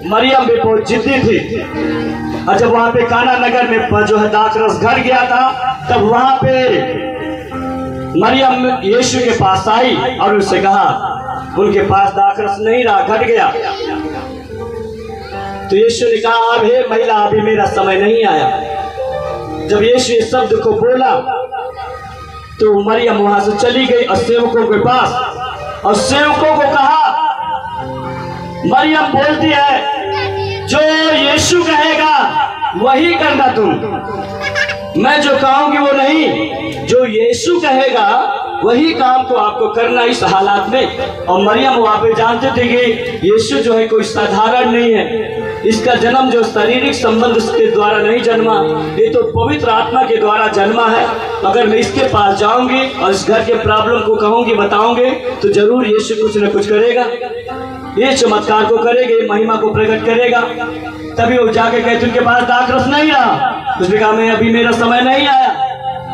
मरियम भी बहुत जिद्दी थी। और जब वहां पे काना नगर में जो है दाखरस घट गया था, तब वहां पे मरियम यीशु के पास आई और उससे कहा, उनके पास दाखरस नहीं रहा, घट गया। तो यीशु ने कहा, अब हे महिला, अभी मेरा समय नहीं आया। जब यीशु इस शब्द को बोला तो मरियम वहां से चली गई और सेवकों के पास, और सेवकों को कहा, मरियम बोलती है, जो यीशु कहेगा वही करना तुम, मैं जो कहूंगी वो नहीं, जो यीशु कहेगा वही काम तो आपको करना इस हालात में। और मरियम वहां पे जानते थे कि यीशु जो है कोई साधारण नहीं है, इसका जन्म जो शारीरिक संबंध के द्वारा नहीं जन्मा, ये तो पवित्र आत्मा के द्वारा जन्मा है। अगर मैं इसके पास जाऊंगी और इस घर के प्रॉब्लम को कहूंगी, बताऊंगे, तो जरूर यीशु कुछ न कुछ करेगा, ये चमत्कार को करेगा, महिमा को प्रकट करेगा। तभी वो जाके कहते उनके पास दाखरस नहीं रहा। उसने कहा, मैं अभी मेरा समय नहीं आया।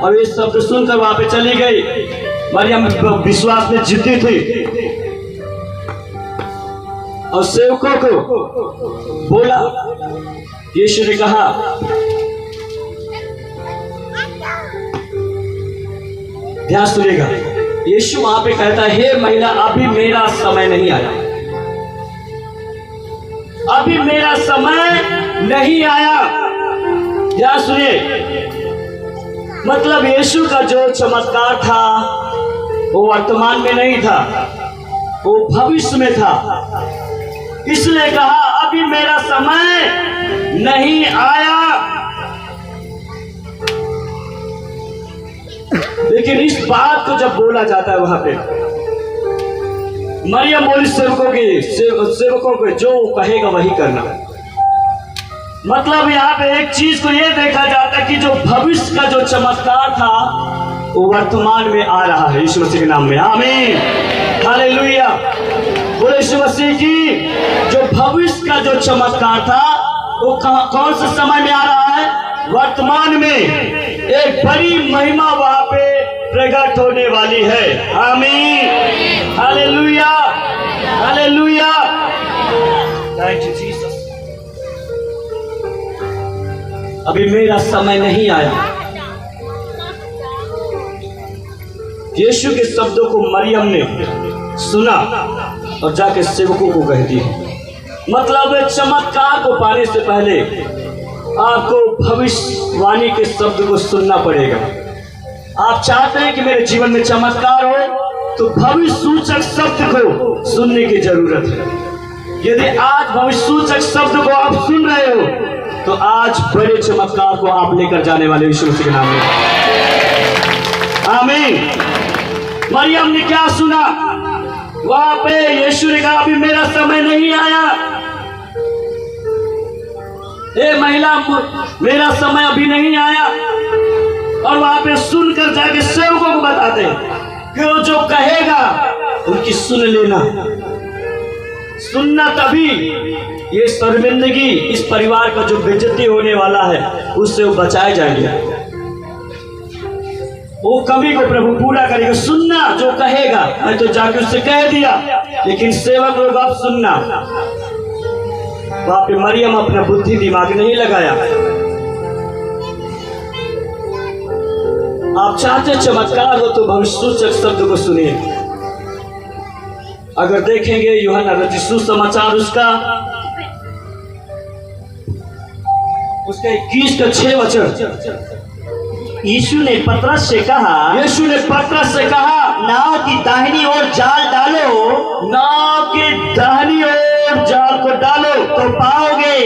और ये शब्द सुनकर वहां पे चली गई। मरियम विश्वास में जिद्दी थी और सेवकों को बोला, यीशु ने कहा, ध्यान सुनिएगा, यीशु वहां पे कहता है, हे महिला, अभी मेरा समय नहीं आया, अभी मेरा समय नहीं आया। ध्यान सुनिए, मतलब यीशु का जो चमत्कार था वो वर्तमान में नहीं था, वो भविष्य में था। इसलिए कहा, अभी मेरा समय नहीं आया। लेकिन इस बात को जब बोला जाता है वहां पे, मरियम बोली सेवकों को जो कहेगा वही करना। मतलब यहाँ पे एक चीज को ये देखा जाता है कि जो भविष्य का जो चमत्कार था वो वर्तमान में आ रहा है, यीशु मसीह के नाम में, आमीन, हालेलुया। बोले यीशु मसीह की। जो भविष्य का जो चमत्कार था वो कौन से समय में आ रहा है? वर्तमान में। एक बड़ी महिमा वहां पे प्रकट होने वाली है, आमीन, hallelujah, hallelujah, thank you Jesus. अभी मेरा समय नहीं आया। यीशु के शब्दों को मरियम ने सुना और जाके सेवकों को कहती है। मतलब चमत्कार को पाने से पहले आपको भविष्यवाणी के शब्द को सुनना पड़ेगा। आप चाहते हैं कि मेरे जीवन में चमत्कार हो, तो भविष्य सूचक शब्द को सुनने की जरूरत है। यदि आज भविष्य सूचक शब्द को आप सुन रहे हो, तो आज बड़े चमत्कार को आप लेकर जाने वाले यीशु मसीह के नाम में, आमीन। मरियम ने क्या सुना? वहां पे यीशु ने कहा, अभी मेरा समय नहीं आया। ए महिला, मेरा समय अभी नहीं आया। और वहां पे सुनकर जाके सेवकों को बताते कि वो जो कहेगा उनकी सुन लेना। सुनना तभी ये शर्मिंदगी, इस परिवार का जो बेइज्जती होने वाला है, उससे वो बचाए जाएंगे। वो कमी को प्रभु पूरा करेगा। सुनना जो कहेगा, मैं तो जाके उससे कह दिया, लेकिन सेवक लोग आप सुनना। वहां पे मरियम अपना बुद्धि दिमाग नहीं लगाया। आप चाहते चमत्कार हो तो भविष्यसूचक शब्द को सुनिए। अगर देखेंगे यूहन्ना रचित सुसमाचार उसका 21 का 6 वचन, यीशु ने पतरस से कहा, नाव की दाहिनी ओर जाल डालो, नाव की दाहिनी ओर जाल को डालो तो पाओगे।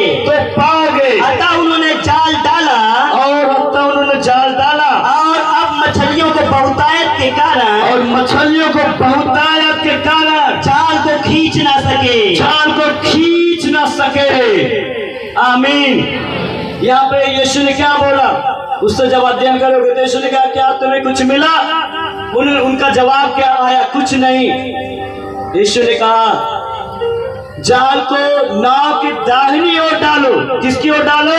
अतः उन्होंने जाल डाला, और अब मछलियों को बहुतायत के कारण जाल को खींच ना सके। आमीन। यहाँ पे यीशु ने क्या बोला? उससे जब अध्ययन करोगे तो यीशु ने कहा, क्या तुम्हें कुछ मिला? उनका जवाब क्या आया? कुछ नहीं। यीशु ने कहा, जाल को नाव की दाहिनी ओर डालो। किसकी ओर डालो?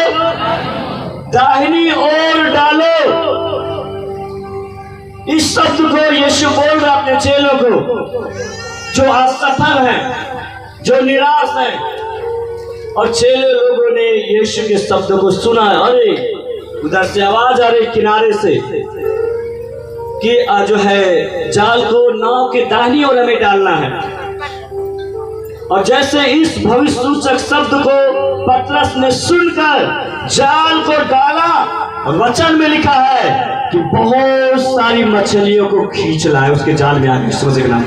दाहिनी ओर डालो। इस शब्द को यीशु बोल रहा अपने चेलों को, जो असफल हैं, जो निराश हैं, और चेले लोगों ने यीशु के शब्द को सुना। अरे उधर से आवाज आ रही किनारे से कि जो है जाल को नाव के दाहिनी ओर हमें डालना है। और जैसे इस भविष्य सूचक शब्द को पतरस ने सुनकर जाल को डाला, और वचन में लिखा है कि बहुत सारी मछलियों को खींच लाए उसके जाल में आगे। समझना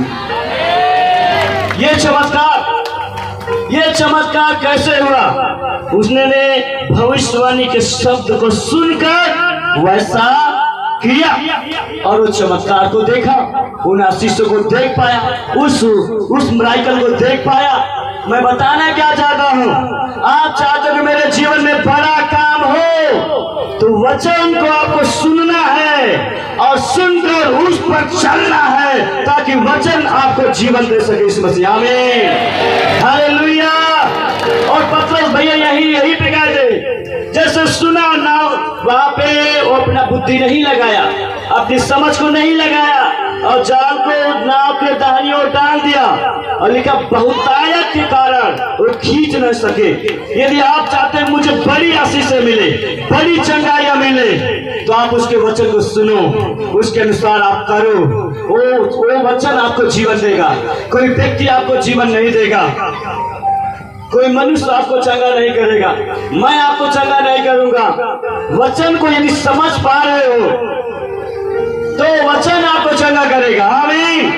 ये चमत्कार कैसे हुआ? उसने भविष्यवाणी के शब्द को सुनकर वैसा किया और उस चमत्कार को देखा, उन आशीषों को देख पाया, उस मिराकल को देख पाया। मैं बताना क्या चाहता हूँ, आप चाहते हो कि मेरे जीवन में बड़ा काम हो तो वचन को आपको सुनना है और सुनकर उस पर चलना है ताकि वचन आपको जीवन दे सके। इस मसीह आमीन, हालेलुया। और पतरस भैया यही पे गए थे, जैसे सुना ना वहां पे वो अपना बुद्धि नहीं लगाया, अपनी समझ को नहीं लगाया और जाल को नाव के दाहिनी ओर डाल दिया और लिखा बहुतायत के कारण वो खींच न सके। यदि आप चाहते हैं मुझे बड़ी आशीषें मिले, बड़ी चंगाइयां मिले, तो आप उसके वचन को सुनो, उसके अनुसार आप करो। वो वचन आपको जीवन देगा। कोई व्यक्ति आपको जीवन नहीं देगा, कोई मनुष्य आपको चंगा नहीं करेगा, मैं आपको चंगा नहीं करूंगा। वचन को यदि समझ पा रहे हो तो वचन आपको चंगा करेगा। आमीन।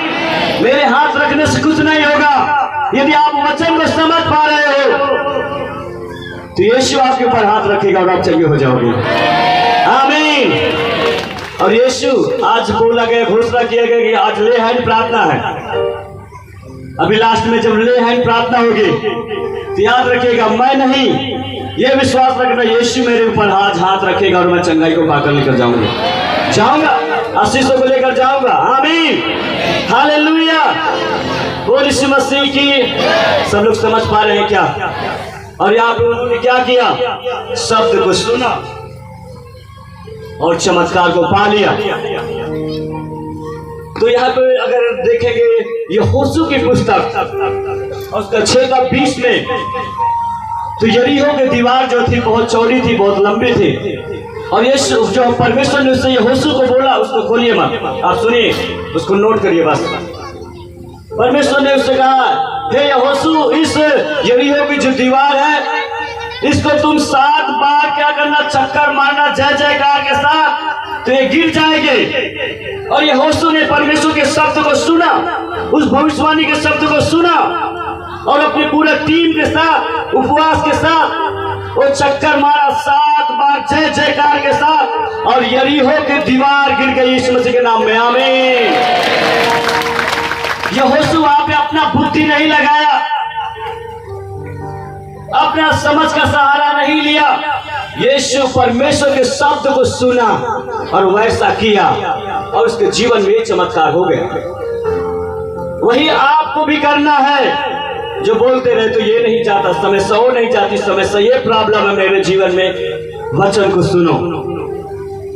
मेरे हाथ रखने से कुछ नहीं होगा। यदि आप वचन को समझ पा रहे हो तो यीशु आपके ऊपर हाथ रखेगा और आप चंगे हो जाओगे। आमीन। और यीशु आज बोला गया, घोषणा किया गया कि आज ले हैंड प्रार्थना है। अभी लास्ट में जब ले हैंड प्रार्थना होगी तो याद रखिएगा, मैं नहीं, ये विश्वास रखना यीशु मेरे ऊपर हाथ रखेगा और मैं चंगाई को पाकर लेकर जाऊंगा, आशीषों को लेकर जाऊंगा। आमीन, हालेलुया। बोल यीशु मसीह की। सब लोग समझ पा रहे हैं क्या? और यहाँ पे उन्होंने क्या किया? शब्द को सुना और चमत्कार को पा लिया। तो यहाँ पे अगर देखेंगे ये होशू की पुस्तक उसका 6:20 में, तो यरीहो की दीवार जो थी बहुत चौड़ी थी, बहुत लंबी थी। और ये जो परमेश्वर ने उससे ये होशू को बोला, उसको खोलिए मत, आप सुनिए, उसको नोट करिए बस। परमेश्वर ने उससे कहा, हे होशू, इस यरीहो की जो दीवार है इसको तुम 7 बार क्या करना? चक्कर मारना जय जयकार के साथ, तो ये गिर जाएंगे। और ये होशू ने परमेश्वर के शब्द को सुना, उस भविष्यवाणी के शब्द को सुना और अपनी पूरे टीम के साथ, उपवास के साथ वो चक्कर मारा 7 बार जय जयकार के साथ, और यरीहो की दीवार गिर गई यीशु मसीह के नाम में। आमीन। ये होशू वहां पे अपना बुद्धि नहीं लगाया, अपना समझ का सहारा नहीं लिया, यीशु परमेश्वर के शब्द को सुना और वैसा किया और उसके जीवन में चमत्कार हो गया। वही आपको भी करना है। जो बोलते रहे तो ये नहीं चाहता, समस्या वो नहीं चाहती, समस्या ये प्रॉब्लम है मेरे जीवन में। वचन को सुनो,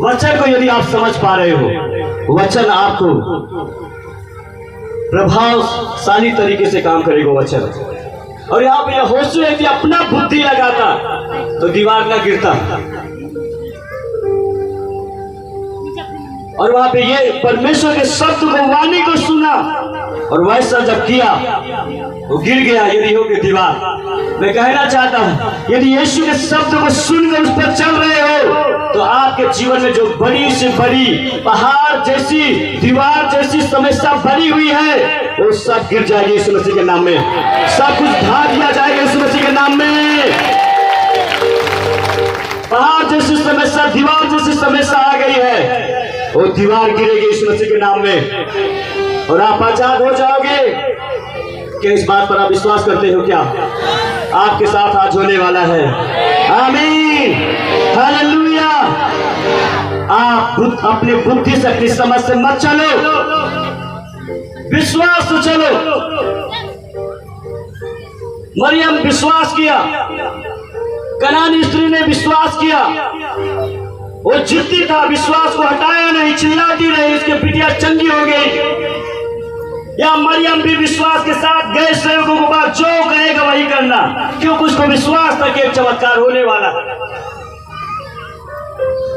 वचन को यदि आप समझ पा रहे हो, वचन आपको प्रभावशाली तरीके से काम करेगा वचन। और यहाँ पे होशू यदि अपना बुद्धि लगाता तो दीवार ना गिरता। और वहां पे ये परमेश्वर के शब्द को, वाणी को सुना और वैसा जब किया वो गिर गया यरीहो की दीवार। मैं कहना चाहता हूं, यदि यीशु के शब्द को सुनकर उस पर चल रहे हो तो आपके जीवन में जो बड़ी से बड़ी पहाड़ जैसी, दीवार जैसी समस्या बनी हुई है वो सब गिर जाएगी यीशु मसीह के नाम में। सब कुछ ढा दिया जाएगा यीशु मसीह के नाम में। पहाड़ जैसी समस्या, दीवार जैसी समस्या आ गई है, वो दीवार गिरेगी यीशु मसीह के नाम में और आप आजाद हो जाओगे। क्या इस बात पर आप विश्वास करते हो? क्या आपके साथ आज होने वाला है? आमीन, हालेलुया। आप अपने बुद्धि से, अपनी समझ से मत चलो, विश्वास से चलो। मरियम विश्वास किया, कनानी स्त्री ने विश्वास किया, वो जिद्दी था, विश्वास को हटाया नहीं, चिल्लाती रही, उसकी बिटिया चंगी हो गई। या मरियम भी विश्वास के साथ गए सेवकों के पास, जो कहेगा वही करना, क्योंकि उसको विश्वास था कि एक चमत्कार होने वाला।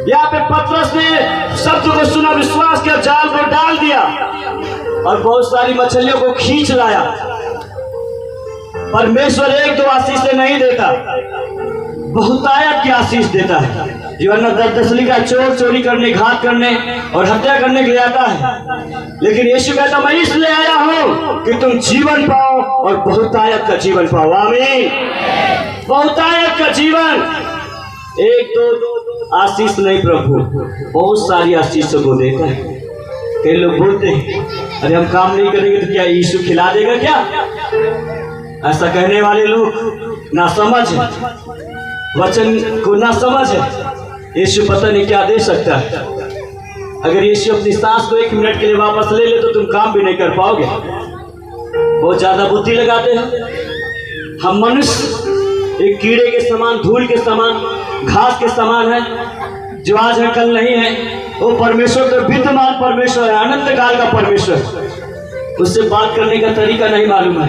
यहाँ पे पतरस ने शब्द को सुना, विश्वास किया, जाल को डाल दिया और बहुत सारी मछलियों को खींच लाया। परमेश्वर एक दो आशीष से नहीं देता, बहुतायत की आशीष देता है। वरना दसली का चोर चोरी करने, घात करने और हत्या करने के लिए आता है, लेकिन यीशु कहता मैं इसलिए आया हूं कि तुम जीवन पाओ और बहुतायत का जीवन पाओ। आमीन। बहुतायत का जीवन, एक दो आशीष नहीं, प्रभु बहुत सारी आशीषों को देता है। कई लोग बोलते हैं अरे हम काम नहीं करेंगे तो क्या यीशु खिला देगा क्या? ऐसा कहने वाले लोग ना समझ है, वचन को ना समझ है। यीशु पता नहीं क्या दे सकता है। अगर यीशु अपनी सांस को 1 मिनट के लिए वापस ले ले तो तुम काम भी नहीं कर पाओगे। बहुत ज्यादा बुद्धि लगाते हैं। हम मनुष्य एक कीड़े के समान, धूल के समान, घास के समान है, जो आज है कल नहीं है। वो परमेश्वर तो विद्यमान परमेश्वर है, अनंत काल का परमेश्वर। उससे बात करने का तरीका नहीं मालूम है,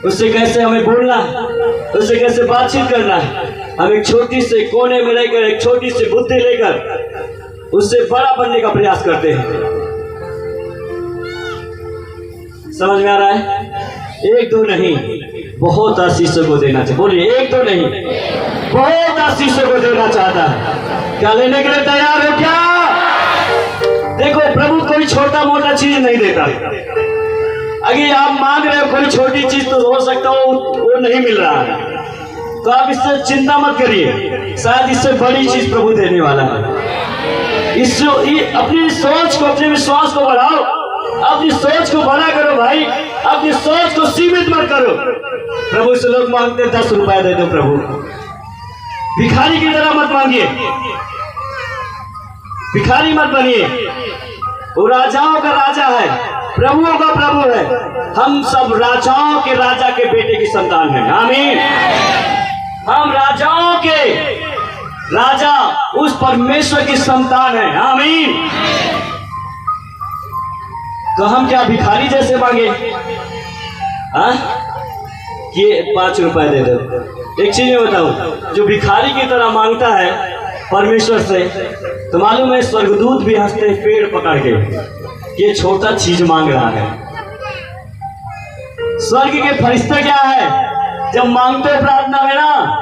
उससे कैसे हमें बोलना है, उससे कैसे बातचीत करना है। हम एक छोटी से कोने में रहकर, एक छोटी सी बुद्धि लेकर उससे बड़ा बनने का प्रयास करते हैं। समझ में आ रहा है? एक दो नहीं, बहुत आशीषों को देना चाहिए। बोलिए, एक दो नहीं, बहुत आशीषों को देना चाहता है। क्या लेने के लिए तैयार हो क्या? देखो, प्रभु कोई छोटा मोटा चीज नहीं देता। अगर आप मांग रहे हो कोई छोटी चीज तो हो सकता हो वो नहीं मिल रहा है, तो आप इससे चिंता मत करिए, शायद इससे बड़ी चीज प्रभु देने वाला है। अपनी सोच को, अपने विश्वास को बढ़ाओ, अपनी सोच को बड़ा करो भाई, अपनी सोच को सीमित मत करो। प्रभु से लोग मांगते 10 रुपए दे दो, प्रभु भिखारी की तरह मत मांगिए, भिखारी मत बनिए। वो राजाओं का राजा है, प्रभुओं का प्रभु है। हम सब राजाओं के राजा के बेटे की संतान हैं। आमीन। हम राजाओं के राजा उस परमेश्वर की संतान हैं। आमीन। तो हम क्या भिखारी जैसे मांगे कि 5 रुपए दे दो? एक चीज मैं बताऊं, जो भिखारी की तरह मांगता है परमेश्वर से, तो मालूम है स्वर्गदूत भी हंसते हैं पेड़ पकड़ के, ये छोटा चीज मांग रहा है। स्वर्ग के फरिश्ते क्या है, जब मांगते प्रार्थना में ना,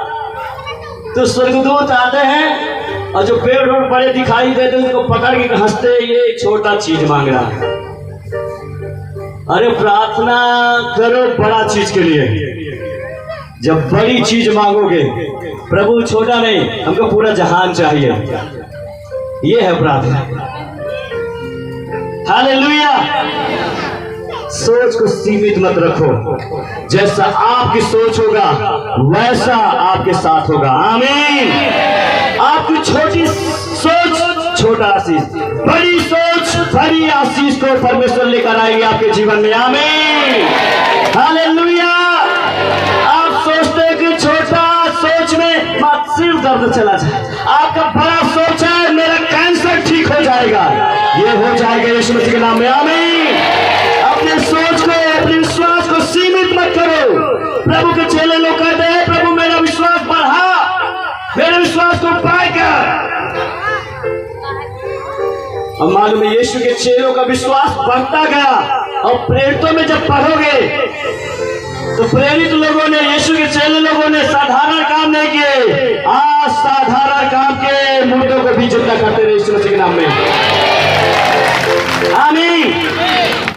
तो स्वर्गदूत आते हैं और जो पेड़ रोड बड़े दिखाई देते उसको पकड़ के हंसते, ये छोटा चीज मांग रहा है। अरे प्रार्थना करो बड़ा चीज के लिए। जब बड़ी चीज मांगोगे, प्रभु छोटा नहीं, हमको पूरा जहान चाहिए, ये है प्रार्थना। हालेलुया। सोच को सीमित मत रखो, जैसा आपकी सोच होगा वैसा आपके साथ होगा। आमीन। आपकी छोटी सोच छोटा आशीष, बड़ी सोच बड़ी आशीष को परमेश्वर लेकर आएंगे आपके जीवन में। आमीन। हालेलुया। आप सोचते हैं कि छोटा सोच में सिर दर्द चला जाए, आपका बड़ा सोच है मेरा कैंसर ठीक हो जाएगा, ये हो जाएगा यीशु मसीह के नाम में। आमीन। अपने सोच को, अपने विश्वास को सीमित मत करो। प्रभु के चेले लोग कहते हैं प्रभु मेरा विश्वास बढ़ा, मेरे विश्वास को पाकर। अब मालूम है यीशु के चेलों का विश्वास बढ़ता गया, और प्रेरितों में जब पढ़ोगे तो प्रेरित लोगों ने, यीशु के चेले लोगों ने साधारण काम नहीं किए, असाधारण काम के, मुर्दों को भी जिंदा करते रहे यीशु मसीह के नाम में।